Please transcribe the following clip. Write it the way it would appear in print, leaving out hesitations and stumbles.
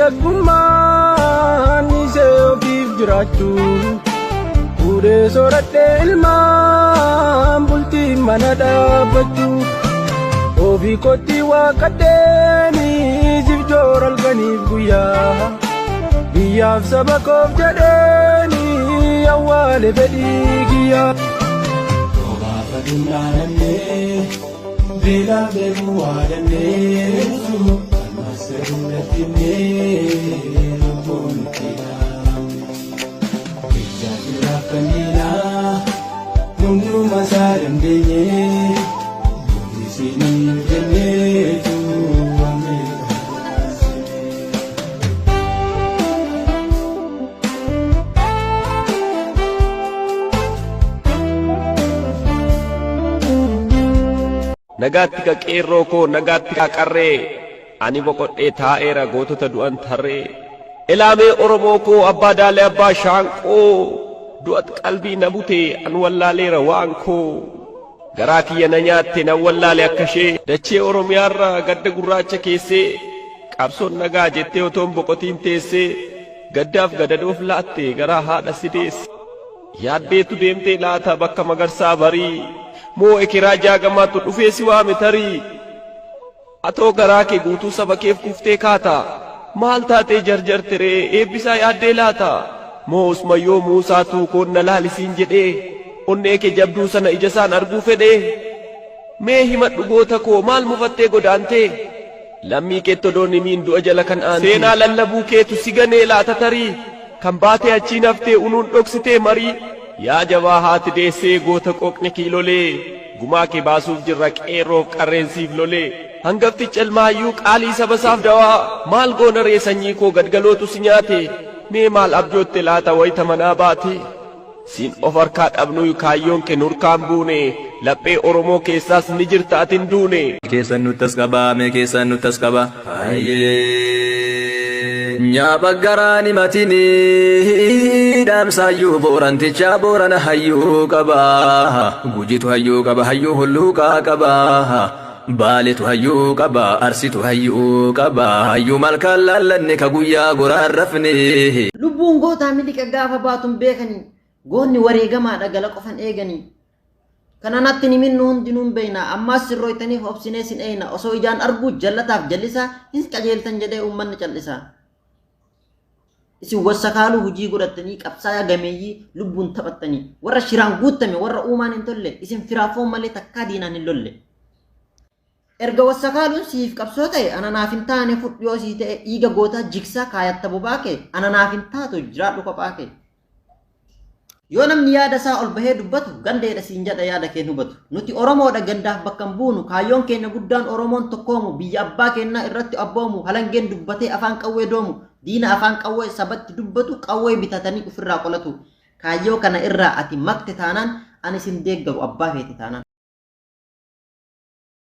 dargaggummaan isee ofiif jiraachuu fuudhee sooradhee ilmaan bultii mana dhaabbachuu ofii kootti waaqadheenii jibjoor halkaniif guyyaa biyyaaf saba koof jedheenii awwaale fedhii kiyyaa. Obaafa dunnaanannee beelaa beekuu waadannee ammas irrattinnee lubbuun itti kanina nunguma sa dandeenye isini jenneetu nagaatti ka qeerroo koo nagaatti ka qarree ani boqodhee taa'eera gootota du'an tarree ilaamee oromoo koo abbaa daalee abbaa shaanqoo du'at qalbii na bute an wallaaleera waan koo garaa kiyya na nyaatte na wallaale akka ishee dachee oromiyaarra gadda gurraacha keessee qabsoon nagaa jettee otoon boqotiin teessee gaddaaf gadadoof laatte garaa haadha sideesse yaaddeetu deemtee laata bakka magarsaa barii moo ekeraa jaagamaatu dhufee si waame tarii atoo garaa kee guutuu saba keef kuftee kaata maal taatee jarjartiree eebbisaa yaaddee laata moo usmayyoo muusaatu koon na laalisiin jedhee onnee kee jabduu sana ija isaan arguu fedhee mee himadhu goota koo maal mufattee godaantee lammii keetti odoon himiin du'a jala kan aante seenaa lallabuu keetu si ganee laata tarii kan baatee achiin haftee unuun dhoksitee marii yaa jabaa haati deessee goota qooqni kiilolee gumaa kee baasuuf jirra qeerroof qarreensiif lolee hangafti calmaayyuu qaalii saba isaaf dawaa maal goona ree sanyii koo gadgalootu si nyaate mee maal abjootte laata wayita manaa baate siin of harkaa dhabnu kaayyoon kee nurkaan buune laphee oromoo keessaas ni jirta atin duune keessan nuttas qabaa mee keessan nuttas qabaa nyaaba garaani matini dhaamsaayyuu boorantichaa boorana hayyuu qabaa gujitu hayyuu qaba hayyuu hulluuqaa qabaa baaletu hayyuu qaba arsitu hayyuu qaba hayyuu malkaan laallanne ka guyyaa goraan rafne lubbuun gootaa miliqa gaafa baatun beekanii goonni wareegamaadha gala qofan eeganii kananatti niminnu hundinuun beeyna ammaas sirrooytaniif obsinee sin eeyna osoo ijaan arguu jallataaf jallisaa hin qajeeltan jedhee uummanni callisaa isin wassakaaluu hujii godhattanii qabsaa'aa gameeyyii lubbuun taphattanii warra shiraan guuttame warra uumaan hin tolle isin firaafoon malee takkaa diinaan hin lolle erga wassakaaluun siif qabsoo ta'e ananaaf hin taane fudhiyoo sii ta'e dhiiga gootaa jigsaa kaayatta bobaa kee ananaaf hin taatu jiraadhu kophaa kee yoo namni yaada isaa ol bahee dubbatu gandeedha siin jedha yaada kee hubatu nuti oromoodha gandaaf bakka hin buunu kaayyoon keenya guddaan oromoon tokkoomu biyya abbaa keenyaa irratti abboomu halangeen dubbatee afaan qawwee doomu diina afaan qawwee sabatti dubbatu qawwee bitatanii ofirraa qolatu kaayyoo kana irraa ati makte taanaan ani sin deeggaru abbaa feete taanaan